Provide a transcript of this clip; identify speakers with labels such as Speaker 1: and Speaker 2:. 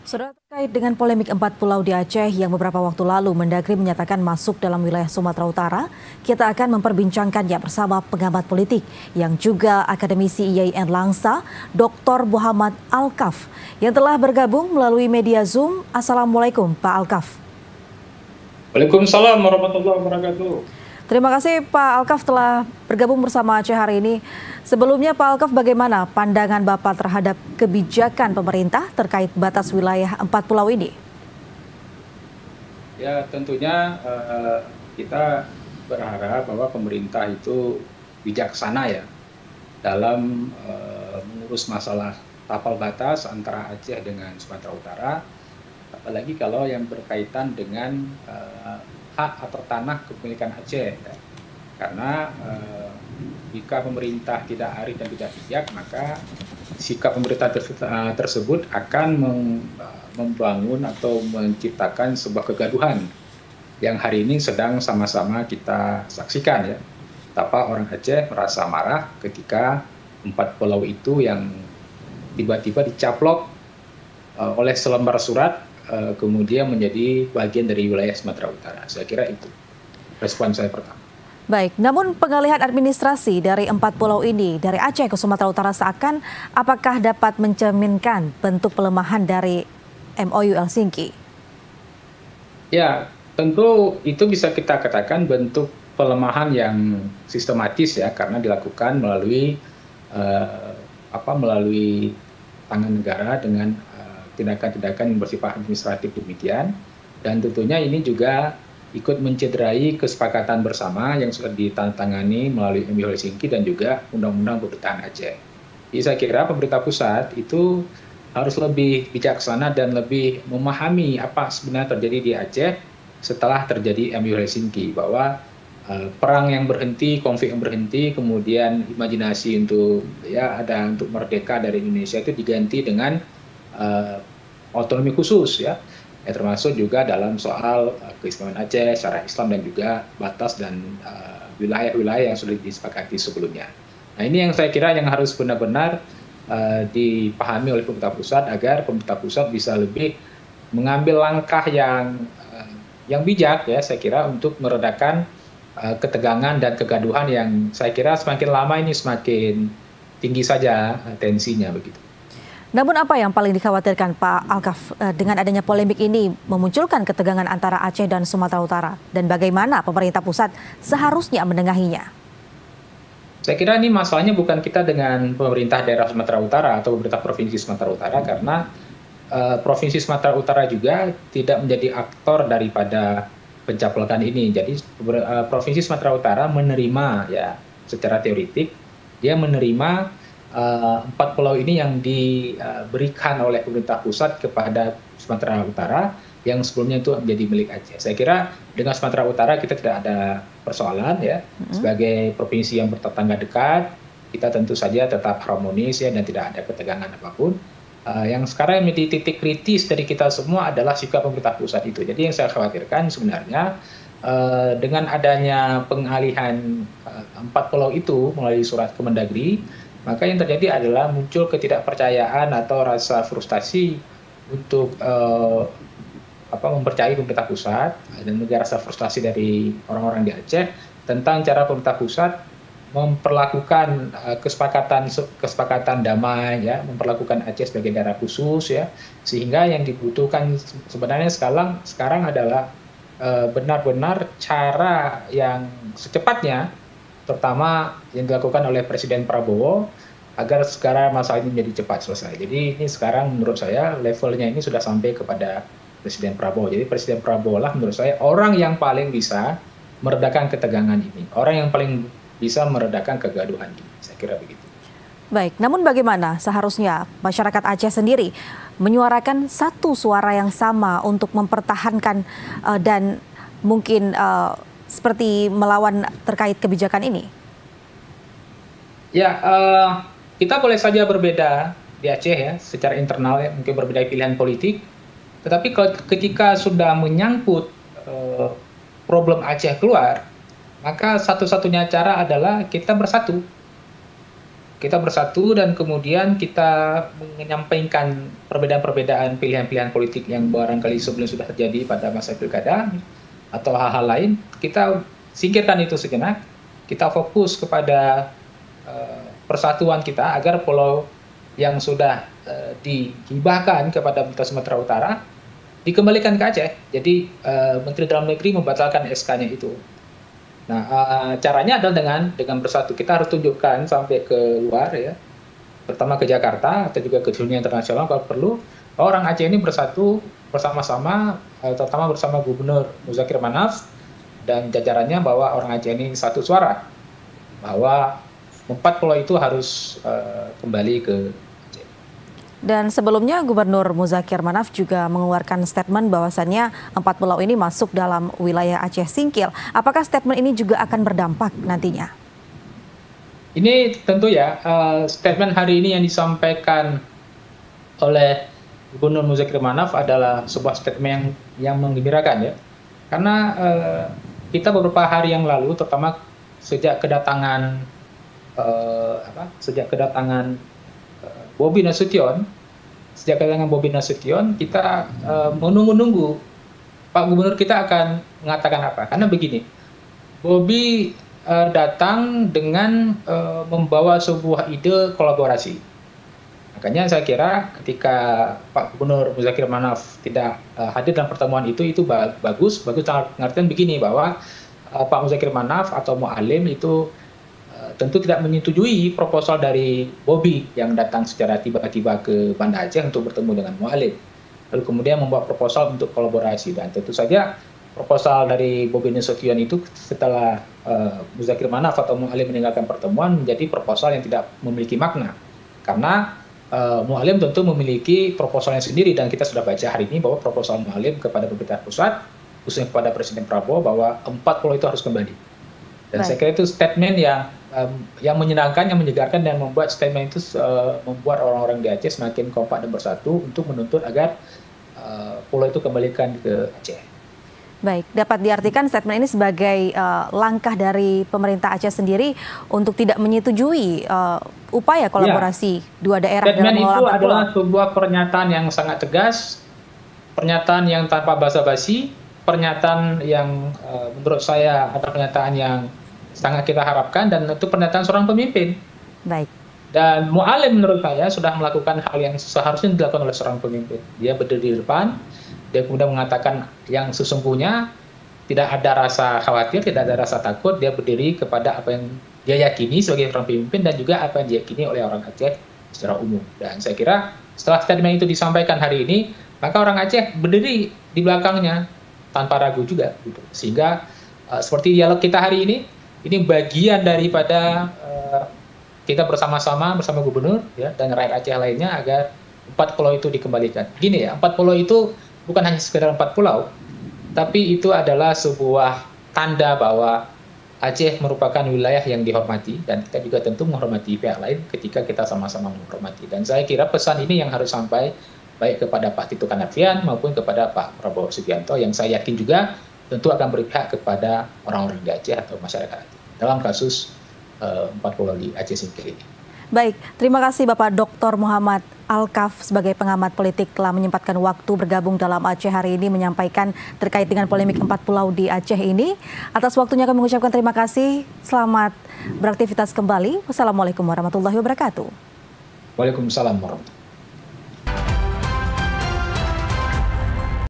Speaker 1: Saudara, terkait dengan polemik 4 pulau di Aceh yang beberapa waktu lalu Mendagri menyatakan masuk dalam wilayah Sumatera Utara, kita akan memperbincangkannya bersama pengamat politik yang juga akademisi IAIN Langsa, Dr. Muhammad Alkaf, yang telah bergabung melalui media Zoom. Assalamualaikum, Pak Alkaf.
Speaker 2: Waalaikumsalam warahmatullahi wabarakatuh.
Speaker 1: Terima kasih Pak Alkaf telah bergabung bersama Aceh hari ini. Sebelumnya Pak Alkaf, bagaimana pandangan Bapak terhadap kebijakan pemerintah terkait batas wilayah 4 pulau ini?
Speaker 2: Ya, tentunya kita berharap bahwa pemerintah itu bijaksana ya dalam mengurus masalah tapal batas antara Aceh dengan Sumatera Utara, apalagi kalau yang berkaitan dengan hak atau tanah kepemilikan Aceh. Ya. Karena jika pemerintah tidak arif dan tidak bijak, maka sikap pemerintah tersebut akan membangun atau menciptakan sebuah kegaduhan yang hari ini sedang sama-sama kita saksikan ya. Betapa orang Aceh merasa marah ketika 4 pulau itu yang tiba-tiba dicaplok oleh selembar surat kemudian menjadi bagian dari wilayah Sumatera Utara. Saya kira itu respon saya pertama.
Speaker 1: Baik, namun pengalihan administrasi dari 4 pulau ini dari Aceh ke Sumatera Utara seakan apakah dapat mencerminkan bentuk pelemahan dari MOU Helsinki?
Speaker 2: Ya, tentu itu bisa kita katakan bentuk pelemahan yang sistematis ya, karena dilakukan melalui melalui tangan negara dengan tindakan-tindakan yang bersifat administratif demikian, dan tentunya ini juga ikut mencederai kesepakatan bersama yang sudah ditandatangani melalui MOU Helsinki dan juga Undang-Undang Pemerintahan Aceh. Jadi saya kira pemerintah pusat itu harus lebih bijaksana dan lebih memahami apa sebenarnya terjadi di Aceh setelah terjadi MOU Helsinki, bahwa perang yang berhenti, konflik yang berhenti, kemudian imajinasi untuk untuk merdeka dari Indonesia itu diganti dengan otonomi khusus ya, termasuk juga dalam soal keistimewaan Aceh secara Islam dan juga batas dan wilayah-wilayah yang sudah disepakati sebelumnya. Nah, ini yang saya kira yang harus benar-benar dipahami oleh pemerintah pusat agar pemerintah pusat bisa lebih mengambil langkah yang bijak ya, saya kira, untuk meredakan ketegangan dan kegaduhan yang saya kira semakin lama ini semakin tinggi saja tensinya begitu.
Speaker 1: Namun apa yang paling dikhawatirkan Pak Alkaf dengan adanya polemik ini memunculkan ketegangan antara Aceh dan Sumatera Utara, dan bagaimana pemerintah pusat seharusnya menengahinya?
Speaker 2: Saya kira ini masalahnya bukan kita dengan pemerintah daerah Sumatera Utara atau pemerintah Provinsi Sumatera Utara, karena Provinsi Sumatera Utara juga tidak menjadi aktor daripada pencaplokan ini. Jadi Provinsi Sumatera Utara menerima ya, secara teoritik dia menerima 4 pulau ini yang diberikan oleh pemerintah pusat kepada Sumatera Utara yang sebelumnya itu menjadi milik Aceh. Saya kira dengan Sumatera Utara kita tidak ada persoalan ya. Sebagai provinsi yang bertetangga dekat, kita tentu saja tetap harmonis ya dan tidak ada ketegangan apapun. Yang sekarang menjadi titik kritis dari kita semua adalah sikap pemerintah pusat itu. Jadi yang saya khawatirkan sebenarnya dengan adanya pengalihan 4 pulau itu melalui surat Kemendagri, maka yang terjadi adalah muncul ketidakpercayaan atau rasa frustasi untuk mempercayai pemerintah pusat, dan juga rasa frustasi dari orang-orang di Aceh tentang cara pemerintah pusat memperlakukan kesepakatan damai ya, memperlakukan Aceh sebagai daerah khusus ya, sehingga yang dibutuhkan sebenarnya sekarang adalah benar-benar cara yang secepatnya, terutama yang dilakukan oleh Presiden Prabowo, agar sekarang masalah ini menjadi cepat selesai. Jadi ini sekarang menurut saya levelnya ini sudah sampai kepada Presiden Prabowo. Jadi Presiden Prabowo lah menurut saya orang yang paling bisa meredakan ketegangan ini, orang yang paling bisa meredakan kegaduhan ini. Saya kira begitu.
Speaker 1: Baik, namun bagaimana seharusnya masyarakat Aceh sendiri menyuarakan satu suara yang sama untuk mempertahankan dan mungkin seperti melawan terkait kebijakan ini?
Speaker 2: Ya, kita boleh saja berbeda di Aceh ya, secara internal ya, mungkin berbeda pilihan politik. Tetapi ketika sudah menyangkut problem Aceh keluar, maka satu-satunya cara adalah kita bersatu. kita bersatu dan kemudian kita menyampaikan perbedaan-perbedaan pilihan-pilihan politik yang barangkali sebelum sudah terjadi pada masa pilkada atau hal-hal lain, kita singkirkan itu sejenak, kita fokus kepada persatuan kita agar pulau yang sudah dihibahkan kepada pemerintah Sumatera Utara dikembalikan ke Aceh. Jadi Menteri Dalam Negeri membatalkan SK-nya itu. Nah, caranya adalah dengan bersatu. Kita harus tunjukkan sampai ke luar ya, pertama ke Jakarta atau juga ke dunia internasional kalau perlu, bahwa orang Aceh ini bersatu bersama-sama, terutama bersama Gubernur Muzakir Manaf dan jajarannya, bahwa orang Aceh ini satu suara, bahwa 4 pulau itu harus kembali ke Aceh.
Speaker 1: Dan sebelumnya Gubernur Muzakir Manaf juga mengeluarkan statement bahwasannya 4 pulau ini masuk dalam wilayah Aceh Singkil. Apakah statement ini juga akan berdampak nantinya?
Speaker 2: Ini tentu ya, statement hari ini yang disampaikan oleh Gubernur Muzakir Manaf adalah sebuah statement yang menggembirakan ya. Karena kita beberapa hari yang lalu, terutama sejak kedatangan Bobi Nasution, kita menunggu-nunggu Pak Gubernur kita akan mengatakan apa. Karena begini, Bobi datang dengan membawa sebuah ide kolaborasi. Makanya saya kira ketika Pak Gubernur Muzakir Manaf tidak hadir dalam pertemuan itu bagus dalam pengertian begini, bahwa Pak Muzakir Manaf atau Mu'alim itu tentu tidak menyetujui proposal dari Bobi yang datang secara tiba-tiba ke Banda Aceh untuk bertemu dengan Mu'alim. Lalu kemudian membuat proposal untuk kolaborasi, dan tentu saja proposal dari Bobi Nasution itu setelah Muzakir Manaf atau Mu'alim meninggalkan pertemuan menjadi proposal yang tidak memiliki makna. Karena Mu'alim tentu memiliki proposalnya sendiri, dan kita sudah baca hari ini bahwa proposal Mu'alim kepada pemerintah pusat, khususnya kepada Presiden Prabowo, bahwa 4 pulau itu harus kembali. Dan saya kira itu statement yang menyenangkan, yang menyegarkan, dan membuat statement itu membuat orang-orang di Aceh semakin kompak dan bersatu untuk menuntut agar pulau itu kembalikan ke Aceh.
Speaker 1: Baik, dapat diartikan statement ini sebagai langkah dari pemerintah Aceh sendiri untuk tidak menyetujui upaya kolaborasi dua daerah dalam mengelola pulau.
Speaker 2: Statement itu adalah sebuah pernyataan yang sangat tegas, pernyataan yang tanpa basa-basi, pernyataan yang menurut saya adalah pernyataan yang sangat kita harapkan, dan itu pernyataan seorang pemimpin.
Speaker 1: Baik.
Speaker 2: Dan Mu'alim menurut saya sudah melakukan hal yang seharusnya dilakukan oleh seorang pemimpin. Dia berdiri di depan, dia kemudian mengatakan yang sesungguhnya, tidak ada rasa khawatir, tidak ada rasa takut, dia berdiri kepada apa yang dia yakini sebagai seorang pemimpin, dan juga apa yang diyakini oleh orang Aceh secara umum. Dan saya kira setelah statement itu disampaikan hari ini, maka orang Aceh berdiri di belakangnya tanpa ragu juga, gitu. Sehingga seperti dialog kita hari ini bagian daripada kita bersama-sama bersama gubernur ya, dan rakyat Aceh lainnya agar 4 pulau itu dikembalikan. Gini ya, 4 pulau itu bukan hanya sekedar 4 pulau, tapi itu adalah sebuah tanda bahwa Aceh merupakan wilayah yang dihormati, dan kita juga tentu menghormati pihak lain ketika kita sama-sama menghormati. Dan saya kira pesan ini yang harus sampai baik kepada Pak Tito Karnavian maupun kepada Pak Prabowo Subianto, yang saya yakin juga tentu akan berpihak kepada orang-orang di Aceh atau masyarakat Aceh dalam kasus 4 pulau di Aceh Singkil ini.
Speaker 1: Baik, terima kasih Bapak Dr. Muhammad Alkaf sebagai pengamat politik telah menyempatkan waktu bergabung dalam Aceh hari ini menyampaikan terkait dengan polemik 4 pulau di Aceh ini. Atas waktunya kami mengucapkan terima kasih. Selamat beraktivitas kembali. Wassalamualaikum warahmatullahi wabarakatuh.
Speaker 2: Waalaikumsalam warahmatullahi wabarakatuh.